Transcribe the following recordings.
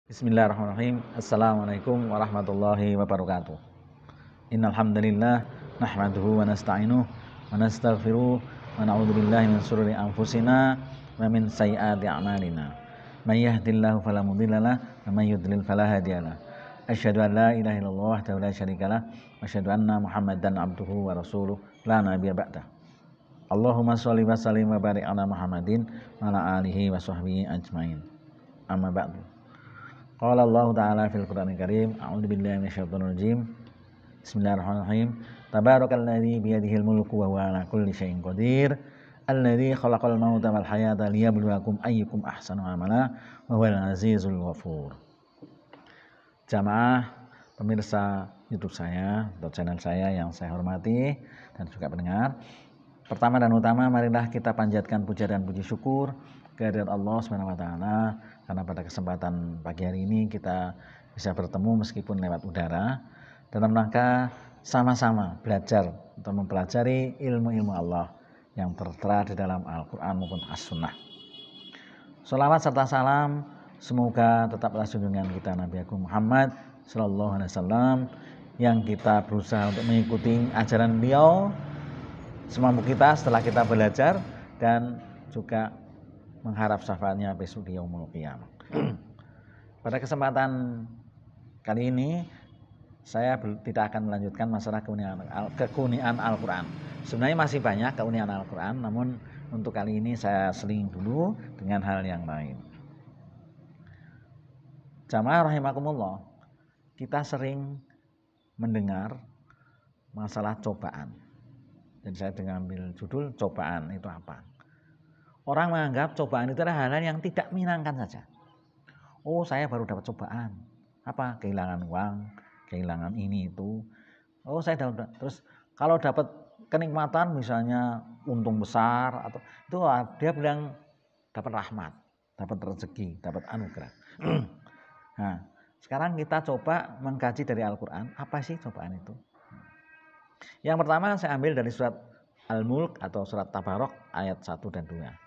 Bismillahirrahmanirrahim. Assalamualaikum warahmatullahi wabarakatuh. Innal hamdalillah nahmaduhu wa nasta'inuhu wa nastaghfiruh wa na'udzu billahi min shururi anfusina wa min sayyiati a'malina. May yahdihillahu fala mudhillalah wa may yudlil fala hadiyalah. Asyhadu an la ilaha illallah wahdahu la syarikalah wa asyhadu anna Muhammadan abduhu wa rasuluh la nabiyya ba'dah. Allahumma shalli wa sallim wa barik ala Muhammadin wa ala alihi wa sahbihi ajmain. Amma ba'du. Qala Allah Ta'ala fil Qur'anil Karim, a'udzu billahi minasyaitonir rajim. Bismillahirrahmanirrahim. Tabarakalladzi biyadihil mulku wa huwa 'ala kulli syai'in qadir. Alladzi khalaqal mauta wal hayata liyabluwakum ayyukum ahsanu amala wa huwal 'azizul ghafur. Jamaah pemirsa YouTube saya atau channel saya yang saya hormati dan juga pendengar. Pertama dan utama, marilah kita panjatkan puja dan puji syukur kehadirat Allah Subhanahu wa taala karena pada kesempatan pagi hari ini kita bisa bertemu meskipun lewat udara dalam rangka sama-sama belajar untuk mempelajari ilmu-ilmu Allah yang tertera di dalam Al-Qur'an maupun As-Sunnah. Shalawat serta salam semoga tetaplah junjungan kita Nabi Agung Muhammad sallallahu alaihi wasallam yang kita berusaha untuk mengikuti ajaran beliau semampu kita setelah kita belajar dan juga mengharap syafaatnya besok di yaumul qiyamah. Pada kesempatan kali ini saya tidak akan melanjutkan masalah keuniaan Al-Qur'an. Sebenarnya masih banyak keuniaan Al-Qur'an, namun untuk kali ini saya seling dulu dengan hal yang lain. Jamaah rahimakumullah, kita sering mendengar masalah cobaan. Dan saya dengan ambil judul cobaan itu apa? Orang menganggap cobaan itu adalah hal-hal yang tidak menyenangkan saja. Oh, saya baru dapat cobaan. Apa? Kehilangan uang, kehilangan ini itu. Oh, saya dapat. Terus kalau dapat kenikmatan misalnya untung besar atau itu dia bilang dapat rahmat, dapat rezeki, dapat anugerah. Nah, sekarang kita coba mengkaji dari Al-Qur'an, apa sih cobaan itu? Yang pertama saya ambil dari surat Al-Mulk atau surat Tabarok ayat 1 dan 2.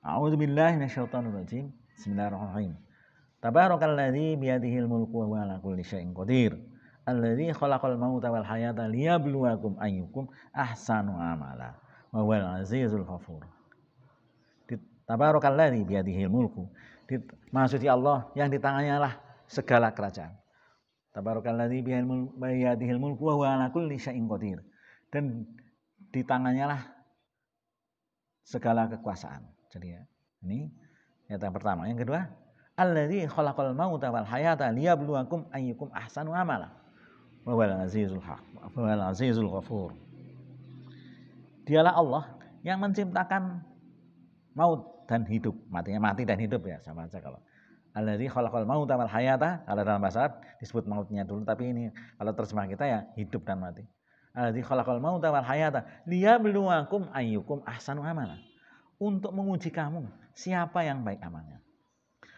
A'udzu billahi minasyaitonir rajim. Bismillahirrahmanirrahim. Tabarakalladzi biyadihil mulku wa huwa 'ala kulli syai'in qadir. Alladzi khalaqal mauta wal hayata liyabluwakum ayyukum ahsanu amala wa huwal 'azizul ghafur. Tabarakalladzi biyadihil mulku. Maksudnya Allah yang di tangannya lah segala kerajaan. Tabarakalladzi biyadihil mulku wa huwa 'ala kulli syai'in qadir. Dan di tangannya lah segala kekuasaan. Jadi ya, ini ayat yang pertama. Yang kedua, alladzi khalaqal mauta wal hayata liyabluwakum ayyukum ahsanu amala wa huwal azizul ghafur. Dialah Allah yang menciptakan maut dan hidup. Mati dan hidup ya, sama aja kalau. Alladzi khalaqal mauta wal hayata, kalau dalam bahasa Arab disebut mautnya dulu, tapi ini kalau terjemah kita ya hidup dan mati. Alladzi khalaqal mauta wal hayata liyabluwakum ayyukum ahsanu amala. Untuk menguji kamu siapa yang baik amalnya.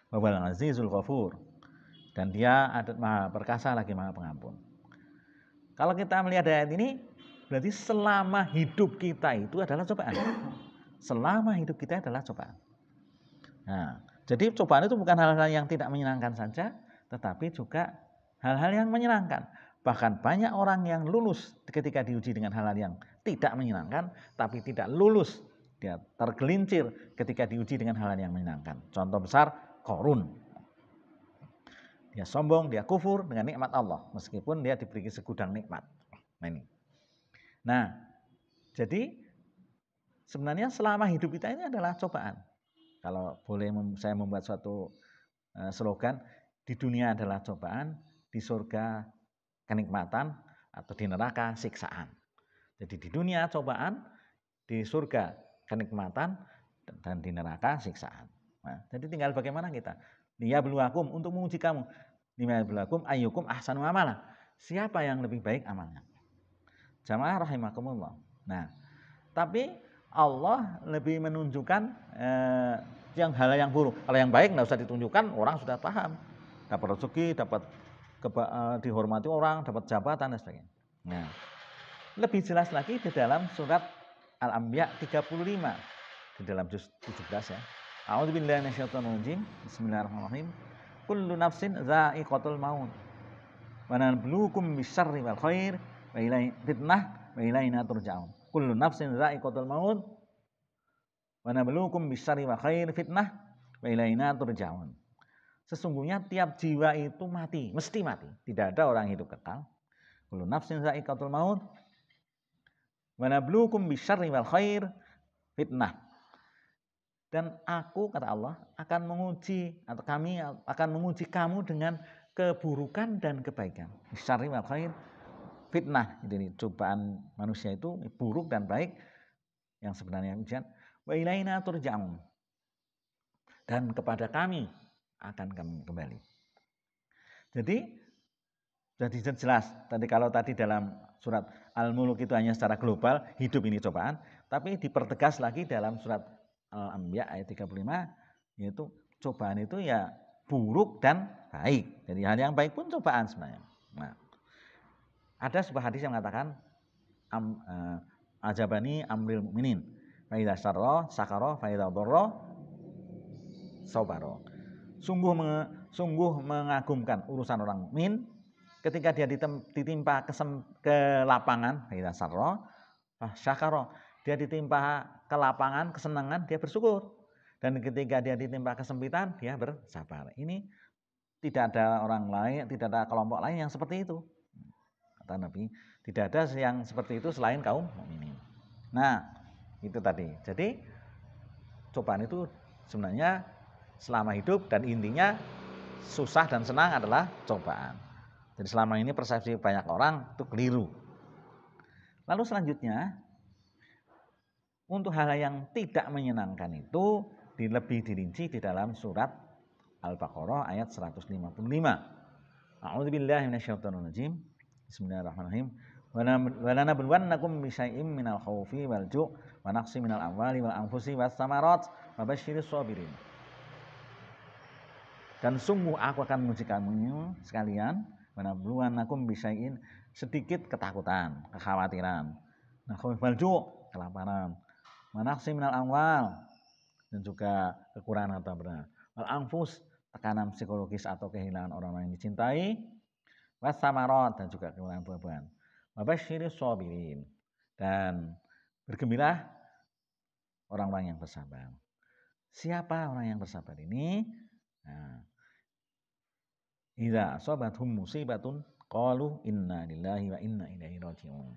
Wa huwal azizul ghafur. Dan dia maha perkasa lagi maha pengampun. Kalau kita melihat ayat ini, berarti selama hidup kita itu adalah cobaan. Selama hidup kita adalah cobaan. Nah, jadi cobaan itu bukan hal-hal yang tidak menyenangkan saja, tetapi juga hal-hal yang menyenangkan. Bahkan banyak orang yang lulus ketika diuji dengan hal-hal yang tidak menyenangkan, tapi tidak lulus. Dia tergelincir ketika diuji dengan hal yang menyenangkan. Contoh besar, Qarun. Dia sombong, dia kufur dengan nikmat Allah, meskipun dia diberi segudang nikmat. Nah ini. Nah, jadi sebenarnya selama hidup kita ini adalah cobaan. Kalau boleh saya membuat suatu slogan, di dunia adalah cobaan, di surga kenikmatan, atau di neraka siksaan. Jadi di dunia cobaan, di surga kenikmatan, dan di neraka siksaan. Nah, jadi tinggal bagaimana kita. Liyabluwakum, untuk menguji kamu. Liyabluwakum ayyukum ahsanu amala. Siapa yang lebih baik amalnya? Jamaah rahimakumullah. Nah, tapi Allah lebih menunjukkan yang hal yang buruk. Kalau yang baik nggak usah ditunjukkan, orang sudah paham. Dapat rezeki, dapat dihormati orang, dapat jabatan dan sebagainya. Nah, lebih jelas lagi di dalam surat Al-Anbiya 35 di dalam juz 17 ya. A'udzubillahi minasyaitonir rajim. Bismillahirrahmanirrahim. kullu nafsin dha'iqatul maut. Wa nabluukum bisyarri wal khair wa ilaihi fitnah wa ilaina turja'un. Kullu nafsin dha'iqatul maut wa nabluukum bisyarri wal khair fitnah wa ilaina turja'un. Sesungguhnya tiap jiwa itu mati, mesti mati. Tidak ada orang hidup kekal. Kullu nafsin dha'iqatul maut wa nabluukum bisyarri wal khair fitnah. Dan aku, kata Allah, akan menguji atau kami akan menguji kamu dengan keburukan dan kebaikan. Bisyarri wal khair fitnah. Jadi cobaan manusia itu buruk dan baik yang sebenarnya ujian. Wa ilaina turja'un. Dan kepada kami akan kami kembali. Jadi sudah jelas. Kalau tadi dalam surat Al-Mulk itu hanya secara global, hidup ini cobaan, tapi dipertegas lagi dalam surat Al-Anbiya ayat 35, yaitu cobaan itu ya buruk dan baik. Jadi hal yang baik pun cobaan sebenarnya. Nah, ada sebuah hadis yang mengatakan ajabani amril mukminin fa idza syarra sakara fa idza dharra sabara. Sungguh mengagumkan urusan orang mukmin ketika dia ditimpa kelapangan, fa idza syarra syakara. Dia ditimpa kelapangan, kesenangan, dia bersyukur. Dan ketika dia ditimpa kesempitan, dia bersabar. Ini tidak ada orang lain, tidak ada kelompok lain yang seperti itu. Kata Nabi, tidak ada yang seperti itu selain kaum mukminin. Nah, itu tadi. Jadi cobaan itu sebenarnya selama hidup dan intinya susah dan senang adalah cobaan. Jadi selama ini persepsi banyak orang itu keliru. Lalu selanjutnya, untuk hal yang tidak menyenangkan itu lebih dirinci di dalam surat Al-Baqarah ayat 155. A'udzubillahi minasyaitonirrajim. Bismillahirrahmanirrahim. Wa lanabluwannakum bisyai'im minal khaufi wal ju' wa naqsi minal amwali wal anfusi was samarat wa basyiris shabirin. Dan sungguh aku akan menguji kamu sekalian, wa lanabluwannakum bisyai'in, sedikit ketakutan, kekhawatiran. Nah, khaufi wal ju', kelaparan. Manaksi minal amwal, dan juga kekurangan harta benda. Wal anfus, tekanan psikologis atau kehilangan orang-orang yang dicintai. Was samarat, dan juga kekurangan buah-buahan. Wabasyiris shabirin, dan bergembira orang-orang yang bersabar. Siapa orang yang bersabar ini? Nah, idza asabathum musibatun qalu inna lillahi wa inna ilaihi raji'un.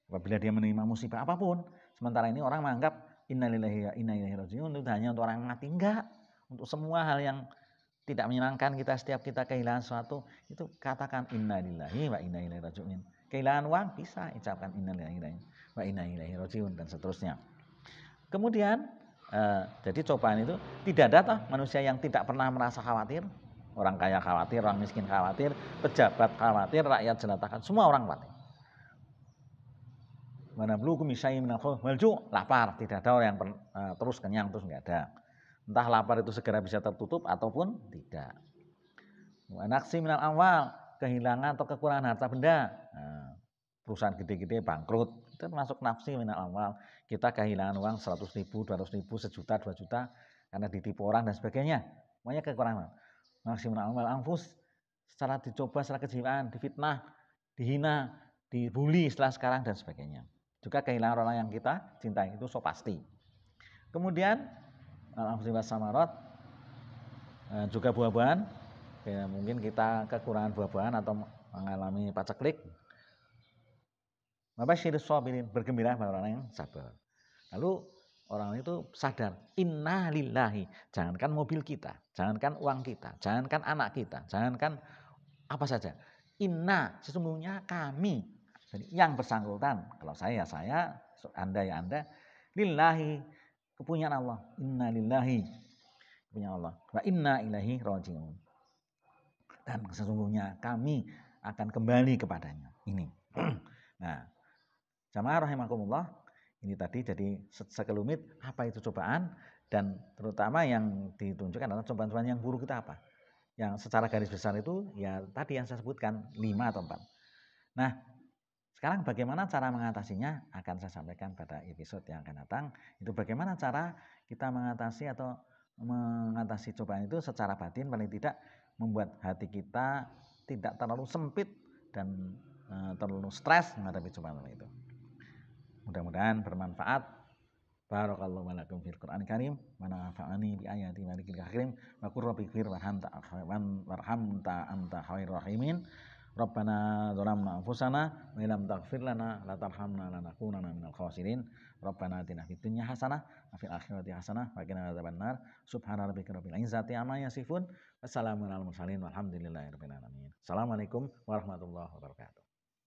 Apabila dia menerima musibah apapun, sementara ini orang menganggap innalillahi wa inna ilaihi raji'un itu hanya untuk orang yang mati. Enggak, untuk semua hal yang tidak menyenangkan kita, setiap kita kehilangan sesuatu, itu katakan innalillahi wa inna ilaihi raji'un. Kehilangan uang bisa ucapkan innalillahi wa inna ilaihi raji'un dan seterusnya. Kemudian jadi cobaan itu tidak ada manusia yang tidak pernah merasa khawatir. Orang kaya khawatir, orang miskin khawatir, pejabat khawatir, rakyat jelata, semua orang khawatir. Mana belum misalnya minal wal ju', lapar, tidak ada orang yang terus kenyang terus enggak ada. Entah lapar itu segera bisa tertutup ataupun tidak. Naksi minal amwal, kehilangan atau kekurangan harta benda. Nah, perusahaan gede-gede bangkrut, itu termasuk nafsi minal amwal. Kita kehilangan uang 100.000, 200.000, sejuta, 2 juta karena ditipu orang dan sebagainya. Semuanya kekurangan. Naksi minal amwal, anfus, secara dicoba, secara kejiwaan, difitnah, dihina, dibully setelah sekarang dan sebagainya. Juga kehilangan orang yang kita cintai, itu so pasti. Kemudian al-anfusi was samarat, juga buah-buahan, ya, mungkin kita kekurangan buah-buahan atau mengalami paceklik. Mabasyiris shabirin, bergembira pada orang yang sabar. Lalu orang itu sadar, inna lillahi, jangankan mobil kita, jangankan uang kita, jangankan anak kita, jangankan apa saja. Inna, sesungguhnya kami, jadi yang bersangkutan, kalau saya, Anda ya Anda, lillahi, kepunyaan Allah, inna lillahi, kepunyaan Allah, wa inna ilaihi raji'un. Dan sesungguhnya kami akan kembali kepadanya. Ini. Nah, jamaah rahimakumullah, ini tadi jadi sekelumit apa itu cobaan, dan terutama yang ditunjukkan adalah cobaan-cobaan yang buruk itu apa. Yang secara garis besar itu ya tadi yang saya sebutkan 5 atau 4. Nah, sekarang bagaimana cara mengatasinya akan saya sampaikan pada episode yang akan datang. Itu bagaimana cara kita mengatasi atau mengatasi cobaan itu secara batin paling tidak membuat hati kita tidak terlalu sempit dan terlalu stres menghadapi cobaan itu. Mudah-mudahan bermanfaat. Barakallahu lakum fil Qur'anil Karim wa nafa'ani bi ayati malikil karim wa qur rabbi fir warhamta anta khairur rahimin. Rabbana zalamna anfusana wa illam taghfir lana la tarhamna lanakunanna minal khasirin. Rabbana atina fid dunya hasanah wa fil akhirati hasanah wa qina adzabannar. Subhana rabbika rabbil izzati amma yasifun. Wassalamu alal mursalin walhamdulillahi rabbil alamin. Assalamualaikum warahmatullahi wabarakatuh.